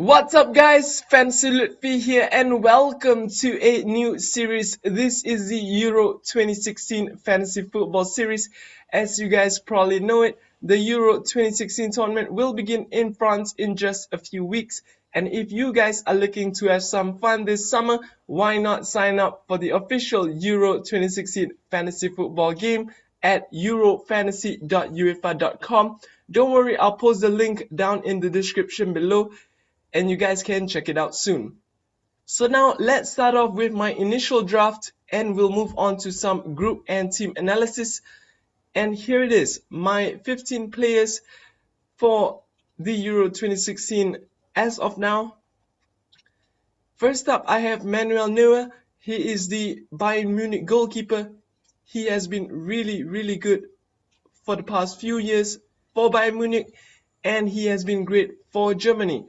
What's up guys, Fancy Lutfi here and welcome to a new series. This is the Euro 2016 Fantasy Football Series. As you guys probably know it, the Euro 2016 tournament will begin in France in just a few weeks. And if you guys are looking to have some fun this summer, why not sign up for the official Euro 2016 Fantasy Football game at eurofantasy.uefa.com. Don't worry, I'll post the link down in the description below and you guys can check it out soon. So now let's start off with my initial draft and we'll move on to some group and team analysis. And here it is, my 15 players for the Euro 2016 as of now. First up, I have Manuel Neuer. He is the Bayern Munich goalkeeper. He has been really good for the past few years for Bayern Munich, and he has been great for Germany.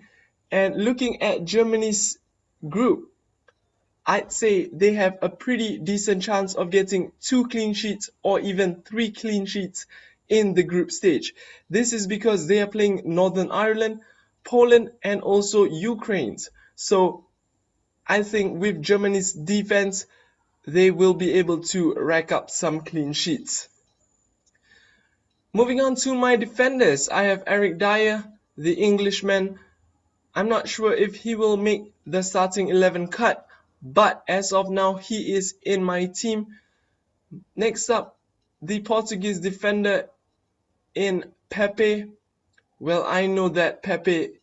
And looking at Germany's group, I'd say they have a pretty decent chance of getting 2 clean sheets or even 3 clean sheets in the group stage. This is because they are playing Northern Ireland, Poland, and also Ukraine. So I think with Germany's defense, they will be able to rack up some clean sheets. Moving on to my defenders, I have Eric Dyer, the Englishman. I'm not sure if he will make the starting 11 cut, but as of now, he is in my team. Next up, the Portuguese defender in Pepe. Well, I know that Pepe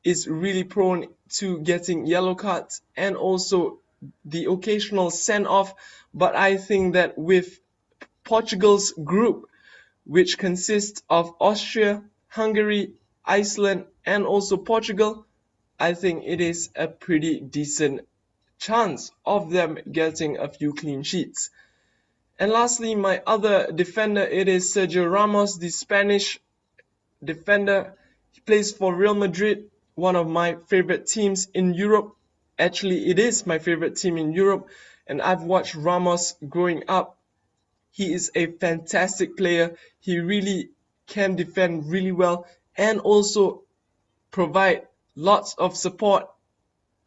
is really prone to getting yellow cards and also the occasional send-off, but I think that with Portugal's group, which consists of Austria, Hungary, Iceland, and also Portugal, I think it is a pretty decent chance of them getting a few clean sheets. And lastly, my other defender, it is Sergio Ramos, the Spanish defender. He plays for Real Madrid, one of my favorite teams in Europe. Actually, it is my favorite team in Europe, and I've watched Ramos growing up. He is a fantastic player. He really can defend really well and also provide lots of support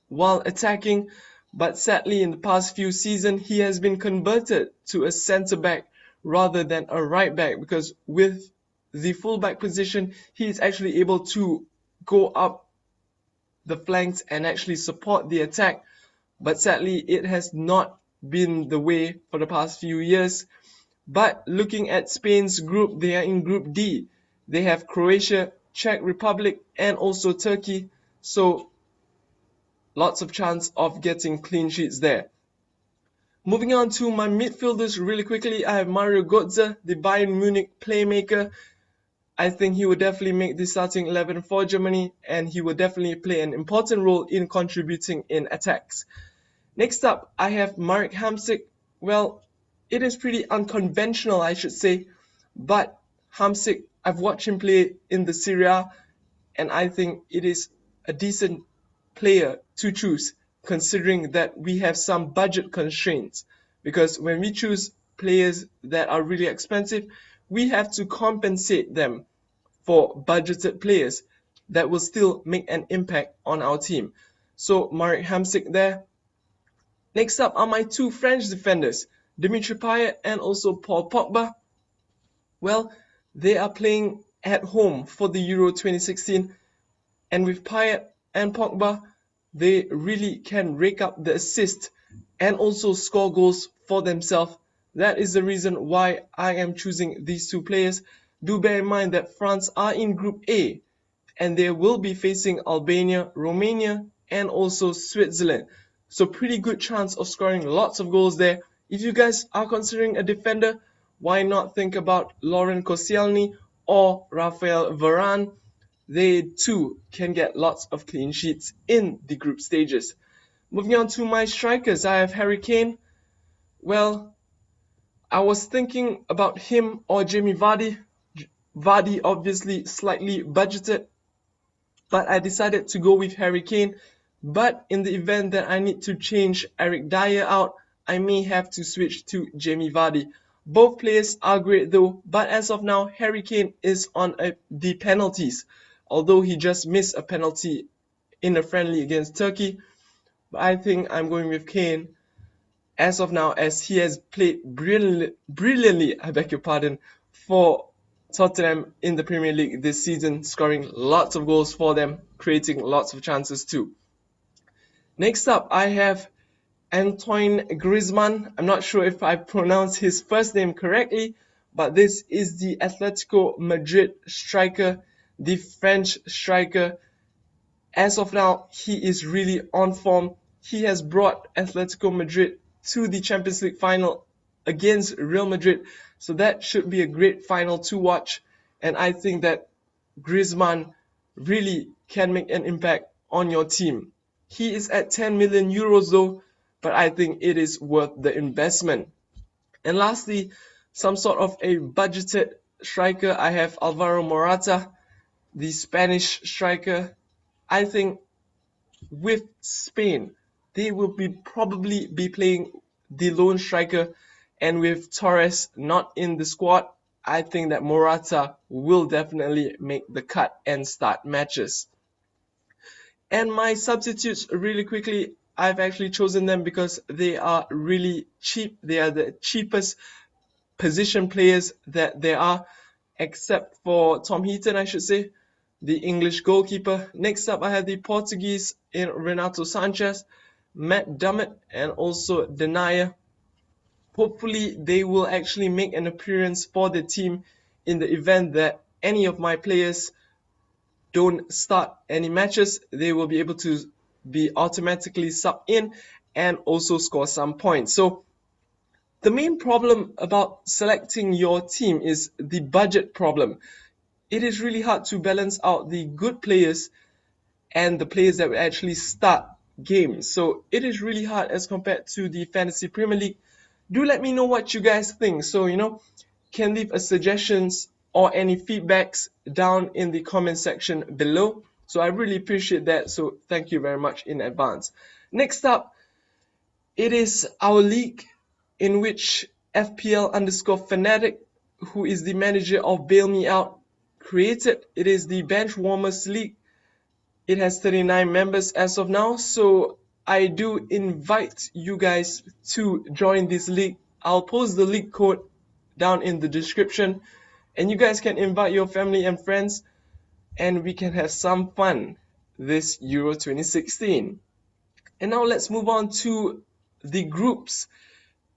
while attacking, but sadly in the past few seasons he has been converted to a centre back rather than a right back, because with the full back position he is actually able to go up the flanks and actually support the attack, but sadly it has not been the way for the past few years. But looking at Spain's group, they are in Group D. They have Croatia, Czech Republic, and also Turkey. So lots of chance of getting clean sheets there. Moving on to my midfielders really quickly, I have Mario Götze, the Bayern Munich playmaker. I think he will definitely make the starting 11 for Germany, and he will definitely play an important role in contributing in attacks. Next up, I have Marek Hamsik. Well, it is pretty unconventional, I should say, but Hamsik, I've watched him play in the Serie A, and I think it is a decent player to choose, considering that we have some budget constraints, because when we choose players that are really expensive, we have to compensate them for budgeted players that will still make an impact on our team. So Marek Hamsik there. Next up are my 2 French defenders, Dimitri Payet and also Paul Pogba. Well, they are playing at home for the Euro 2016, and with Payet and Pogba, they really can rake up the assist and also score goals for themselves. That is the reason why I am choosing these 2 players. Do bear in mind that France are in Group A, and they will be facing Albania, Romania, and also Switzerland. So pretty good chance of scoring lots of goals there. If you guys are considering a defender, why not think about Laurent Koscielny or Raphael Varane? They too can get lots of clean sheets in the group stages. Moving on to my strikers, I have Harry Kane. Well, I was thinking about him or Jamie Vardy. Vardy obviously slightly budgeted, but I decided to go with Harry Kane. But in the event that I need to change Eric Dyer out, I may have to switch to Jamie Vardy. Both players are great though, but as of now, Harry Kane is on the penalties, although he just missed a penalty in a friendly against Turkey. But I think I'm going with Kane as of now, as he has played brilliantly, I beg your pardon, for Tottenham in the Premier League this season, scoring lots of goals for them, creating lots of chances too. Next up, I have Antoine Griezmann. I'm not sure if I pronounced his first name correctly, but this is the Atletico Madrid striker, the French striker. As of now, he is really on form. He has brought Atletico Madrid to the Champions League final against Real Madrid, so that should be a great final to watch. And I think that Griezmann really can make an impact on your team. He is at 10 million euros though, but I think it is worth the investment. And lastly, some sort of a budgeted striker, I have Alvaro Morata, the Spanish striker. I think with Spain, they will probably be playing the lone striker, and with Torres not in the squad, I think that Morata will definitely make the cut and start matches. And my substitutes, really quickly, I've actually chosen them because they are really cheap. They are the cheapest position players that there are, except for Tom Heaton, I should say, the English goalkeeper. Next up, I have the Portuguese in Renato Sanchez, Matt Dummett, and also Denayer. Hopefully, they will actually make an appearance for the team in the event that any of my players don't start any matches. They will be able to be automatically subbed in and also score some points. So the main problem about selecting your team is the budget problem. It is really hard to balance out the good players and the players that will actually start games. So it is really hard as compared to the Fantasy Premier League. Do let me know what you guys think. So, can leave a suggestions or any feedbacks down in the comment section below. So I really appreciate that. So thank you very much in advance. Next up, it is our league in which FPL_fanatic, who is the manager of Bail Me Out, created. It is the Bench Warmers League. It has 39 members as of now, so I do invite you guys to join this league. I'll post the league code down in the description, and you guys can invite your family and friends, and we can have some fun this Euro 2016. And now let's move on to the groups.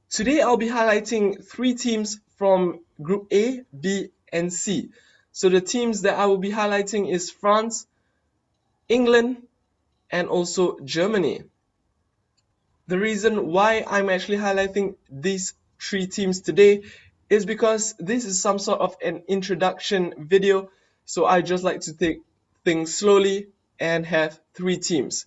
Today I'll be highlighting 3 teams from Group A, B, and C. So the teams that I will be highlighting is France, England, and also Germany. The reason why I'm actually highlighting these 3 teams today is because this is some sort of an introduction video, so I just like to take things slowly and have 3 teams.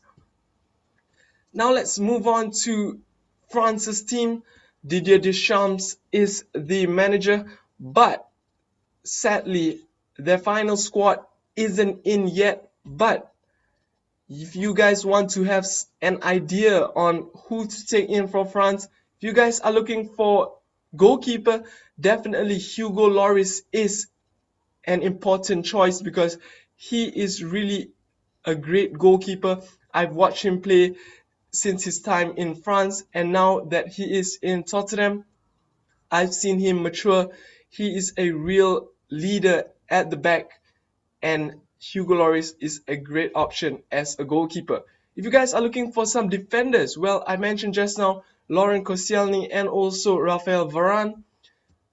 Now let's move on to France's team. Didier Deschamps is the manager, but sadly their final squad isn't in yet. But if you guys want to have an idea on who to take in for France, if you guys are looking for goalkeeper, definitely Hugo Lloris is an important choice because he is really a great goalkeeper. I've watched him play since his time in France, and now that he is in Tottenham, I've seen him mature. He is a real leader at the back, and Hugo Lloris is a great option as a goalkeeper. If you guys are looking for some defenders, well, I mentioned just now Laurent Koscielny and also Raphael Varane.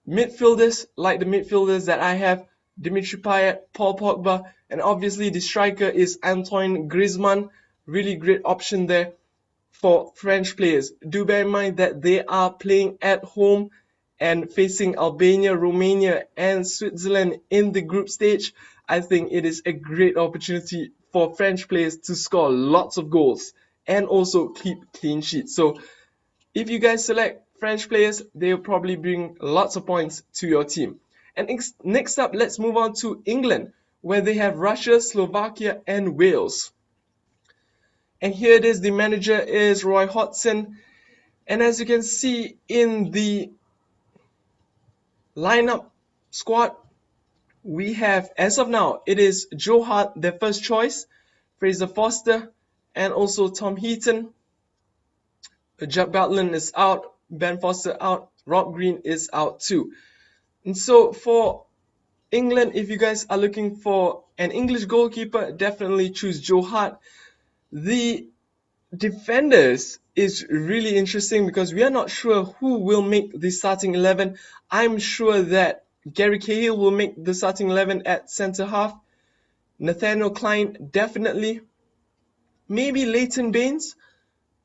Midfielders, like the midfielders that I have, Dimitri Payet, Paul Pogba, and obviously the striker is Antoine Griezmann. Really great option there for French players. Do bear in mind that they are playing at home and facing Albania, Romania, and Switzerland in the group stage. I think it is a great opportunity for French players to score lots of goals and also keep clean sheets. So if you guys select French players, they'll probably bring lots of points to your team. And next up, let's move on to England, where they have Russia, Slovakia, and Wales. And here it is, the manager is Roy Hodgson. And as you can see in the lineup squad, we have, as of now, it is Joe Hart, their first choice, Fraser Forster, and also Tom Heaton. Jack Butland is out, Ben Foster out, Rob Green is out too. And so for England, if you guys are looking for an English goalkeeper, definitely choose Joe Hart. The defenders is really interesting because we are not sure who will make the starting 11. I'm sure that Gary Cahill will make the starting 11 at centre half. Nathaniel Klein definitely. Maybe Leighton Baines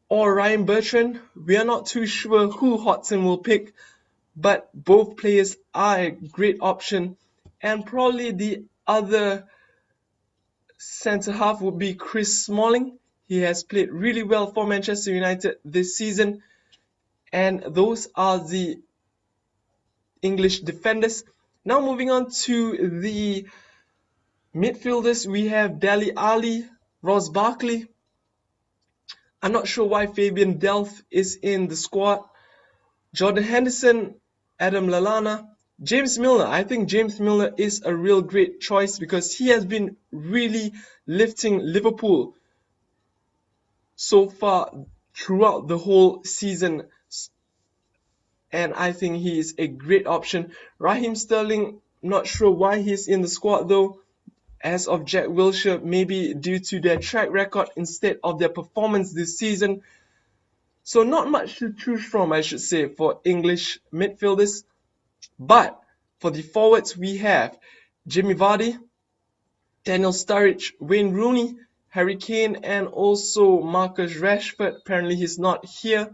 or Ryan Bertrand. We are not too sure who Hodgson will pick, but both players are a great option. And probably the other centre half would be Chris Smalling. He has played really well for Manchester United this season. And those are the English defenders. Now moving on to the midfielders, we have Dele Alli, Ross Barkley. I'm not sure why Fabian Delph is in the squad. Jordan Henderson, Adam Lallana, James Milner. I think James Milner is a real great choice because he has been really lifting Liverpool so far throughout the whole season. And I think he is a great option. Raheem Sterling, not sure why he's in the squad though. As of Jack Wilshere, maybe due to their track record instead of their performance this season. So not much to choose from, I should say, for English midfielders. But for the forwards, we have Jamie Vardy, Daniel Sturridge, Wayne Rooney, Harry Kane, and also Marcus Rashford. Apparently he's not here.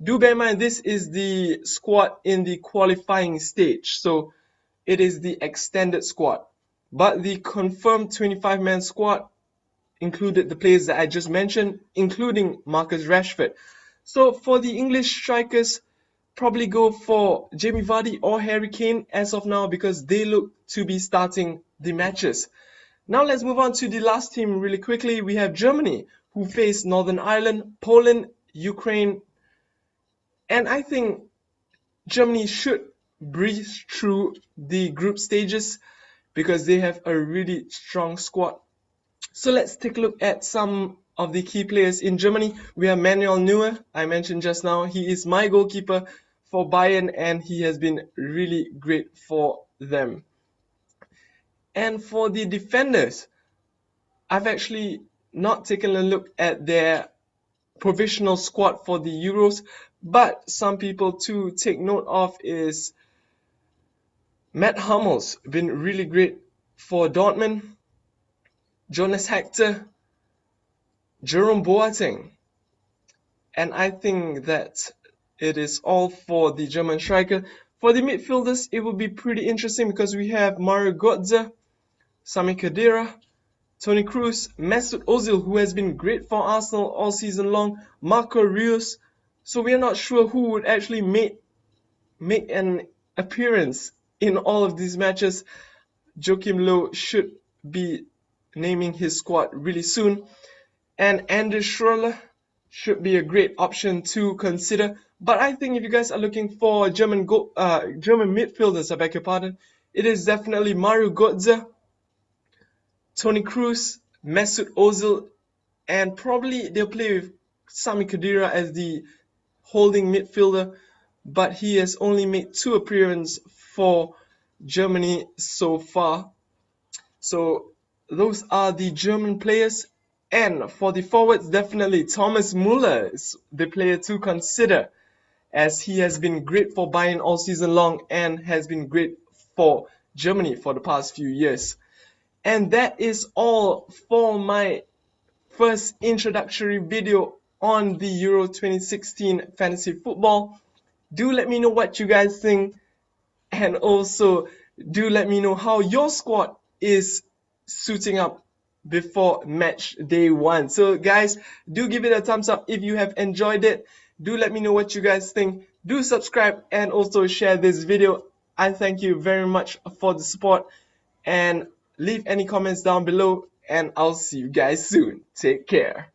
Do bear in mind, this is the squad in the qualifying stage. So it is the extended squad. But the confirmed 25-man squad included the players that I just mentioned, including Marcus Rashford. So for the English strikers, probably go for Jamie Vardy or Harry Kane as of now because they look to be starting the matches. Now let's move on to the last team really quickly. We have Germany, who face Northern Ireland, Poland, Ukraine, and I think Germany should breeze through the group stages because they have a really strong squad. So let's take a look at some of the key players in Germany. We have Manuel Neuer, I mentioned just now. He is my goalkeeper for Bayern and he has been really great for them. And for the defenders, I've actually not taken a look at their provisional squad for the Euros, but some people to take note of is Matt Hummels, been really great for Dortmund. Jonas Hector, Jerome Boateng. And I think that it is all for the German striker. For the midfielders, it will be pretty interesting because we have Mario Götze, Sami Khedira, Toni Kroos, Mesut Ozil, who has been great for Arsenal all season long, Marco Reus. So we are not sure who would actually make an appearance in all of these matches. Joachim Löw should be naming his squad really soon. And Anders Schürrle should be a great option to consider. But I think if you guys are looking for German midfielders, I beg your pardon, it is definitely Mario Götze, Toni Kroos, Mesut Ozil, and probably they'll play with Sami Khedira as the holding midfielder, but he has only made 2 appearances for Germany so far. So those are the German players. And for the forwards, definitely Thomas Müller is the player to consider as he has been great for Bayern all season long and has been great for Germany for the past few years. And that is all for my first introductory video on the Euro 2016 fantasy football. Do let me know what you guys think, and also do let me know how your squad is suiting up before match day 1. So guys, do give it a thumbs up if you have enjoyed it. Do let me know what you guys think. Do subscribe and also share this video. I thank you very much for the support, and leave any comments down below, and I'll see you guys soon. Take care.